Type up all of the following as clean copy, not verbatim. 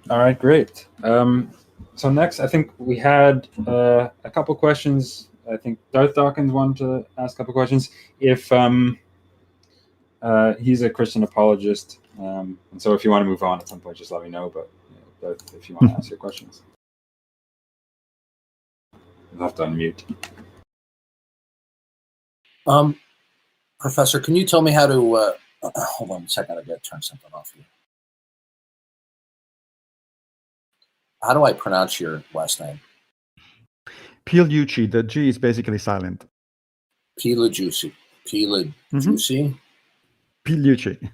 All right, great. So next, I think we had a couple questions. I think Darth Dawkins wanted to ask a couple questions. If he's a Christian apologist, and so if you want to move on at some point, just let me know. But Darth, if you want to ask your questions, you'll have to unmute. Professor, can you tell me how to, hold on a second, I gotta turn something off here. How do I pronounce your last name? Pigliucci, the G is basically silent. Pigliucci. Pigliucci? Pigliucci.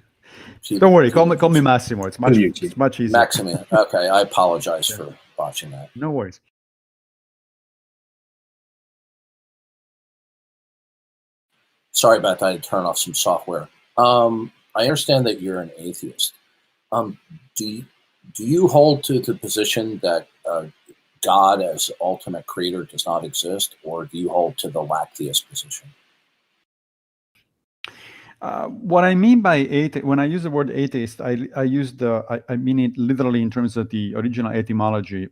Don't worry, call me Massimo. It's much easier. Massimo. Okay, I apologize for botching that. No worries. Sorry about that. I had to turn off some software. I understand that you're an atheist. Do you hold to the position that God as ultimate creator does not exist, or do you hold to the lacktheist position? What I mean by atheist, when I use the word atheist, I mean it literally in terms of the original etymology,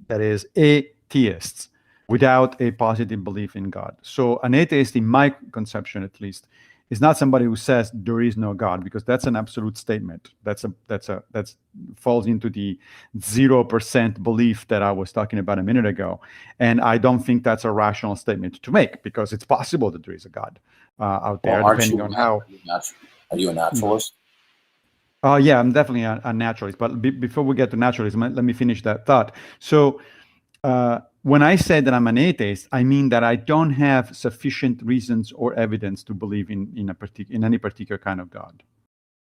that is atheists, without a positive belief in God. So an atheist, in my conception at least, is not somebody who says there is no God, because that's an absolute statement. That falls into the 0% belief that I was talking about a minute ago. And I don't think that's a rational statement to make, because it's possible that there is a God out there, depending on how. Are you a naturalist? Yeah, I'm definitely a naturalist. But before we get to naturalism, let me finish that thought. So when I say that I'm an atheist, I mean that I don't have sufficient reasons or evidence to believe in any particular kind of God.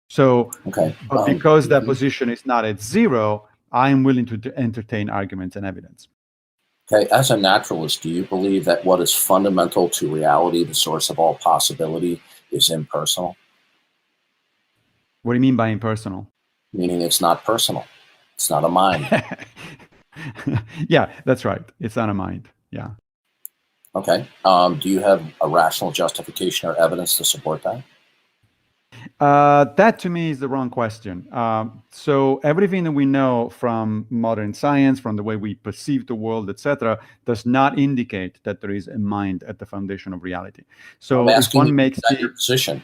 So, but because that position is not at zero, I'm willing to entertain arguments and evidence. Okay, as a naturalist, do you believe that what is fundamental to reality, the source of all possibility, is impersonal? What do you mean by impersonal? Meaning it's not personal. It's not a mind. Yeah, that's right. It's not a mind. Yeah. Okay. Do you have a rational justification or evidence to support that? That to me is the wrong question. So everything that we know from modern science, from the way we perceive the world, etc., does not indicate that there is a mind at the foundation of reality. So if one makes your position,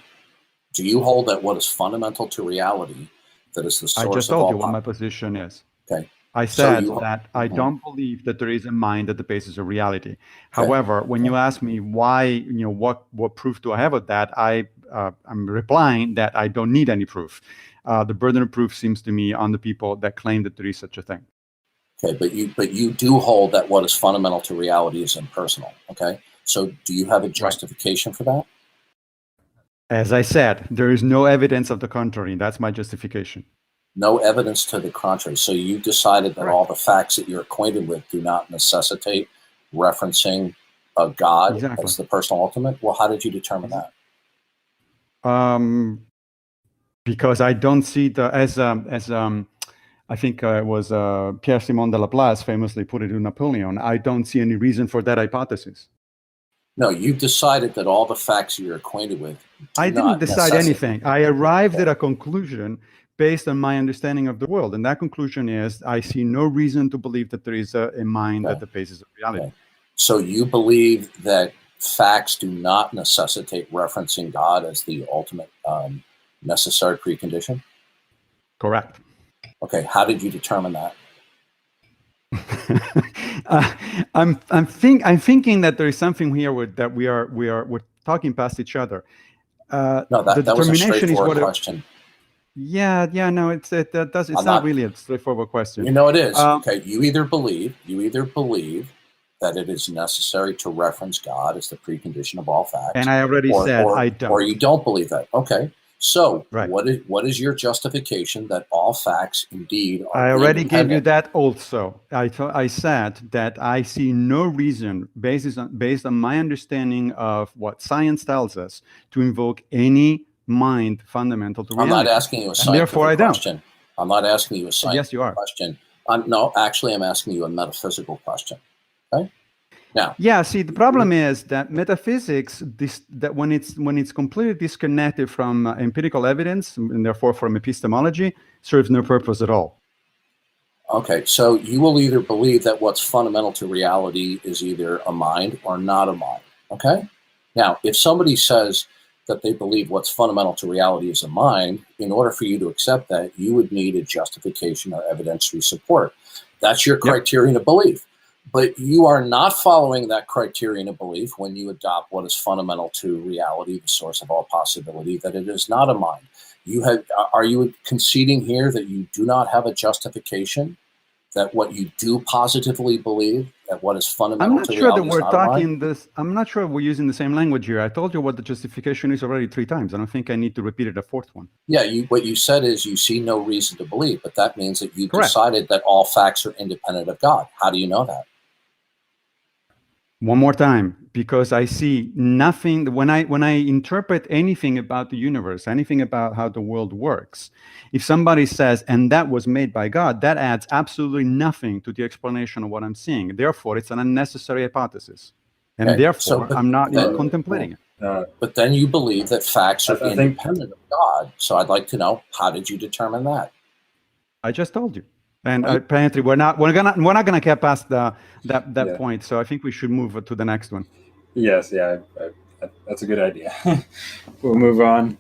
do you hold that what is fundamental to reality, that is the source of all? I just told you what my position is. Okay. I said that I don't believe that there is a mind at the basis of reality. However, when you ask me why, what proof do I have of that, I'm replying that I don't need any proof. The burden of proof seems to me on the people that claim that there is such a thing. Okay, but you do hold that what is fundamental to reality is impersonal. Okay, so do you have a justification for that? As I said, there is no evidence of the contrary. That's my justification. No evidence to the contrary. So you decided that all the facts that you're acquainted with do not necessitate referencing a God as the personal ultimate. Well, how did you determine that? Because I don't see as I think it was Pierre Simon de Laplace famously put it to Napoleon. I don't see any reason for that hypothesis. No, you decided that all the facts you're acquainted with. I didn't decide anything. I arrived at a conclusion based on my understanding of the world. And that conclusion is, I see no reason to believe that there is a mind at the basis of reality. Okay. So you believe that facts do not necessitate referencing God as the ultimate necessary precondition? Correct. Okay, how did you determine that? I'm thinking that there is something here that we're talking past each other. No, that was a straightforward question. Yeah, no, it's not really a straightforward question. You know it is. Okay, you either believe that it is necessary to reference God as the precondition of all facts, and I already said I don't. Or you don't believe that. Okay, so what is your justification that all facts indeed are? I already gave you that also. I said that I see no reason based on my understanding of what science tells us to invoke any mind fundamental to reality. I'm not asking you a scientific question. I'm not asking you a scientific question. No, actually, I'm asking you a metaphysical question. Okay. Now. Yeah. See, the problem is that metaphysics, that when it's completely disconnected from empirical evidence and therefore from epistemology, serves no purpose at all. Okay, so you will either believe that what's fundamental to reality is either a mind or not a mind. Okay? Now, if somebody says that they believe what's fundamental to reality is a mind, in order for you to accept that, you would need a justification or evidentiary support. That's your criterion of belief. But you are not following that criterion of belief when you adopt what is fundamental to reality, the source of all possibility, that it is not a mind. Are you conceding here that you do not have a justification, that what you do positively believe, that what is fundamental to reality is not a mind? I'm not sure we're using the same language here. I told you what the justification is already 3 times. I don't think I need to repeat it a 4th one. Yeah, what you said is you see no reason to believe, but that means that you decided that all facts are independent of God. How do you know that? One more time, because I see nothing when I interpret anything about the universe, anything about how the world works. If somebody says, and that was made by God, that adds absolutely nothing to the explanation of what I'm seeing. Therefore, it's an unnecessary hypothesis. And therefore, I'm not contemplating it. But then you believe that facts are independent of God. So I'd like to know, how did you determine that? I just told you. And apparently we're not gonna get past that point. So I think we should move to the next one. Yes, yeah, that's a good idea. We'll move on.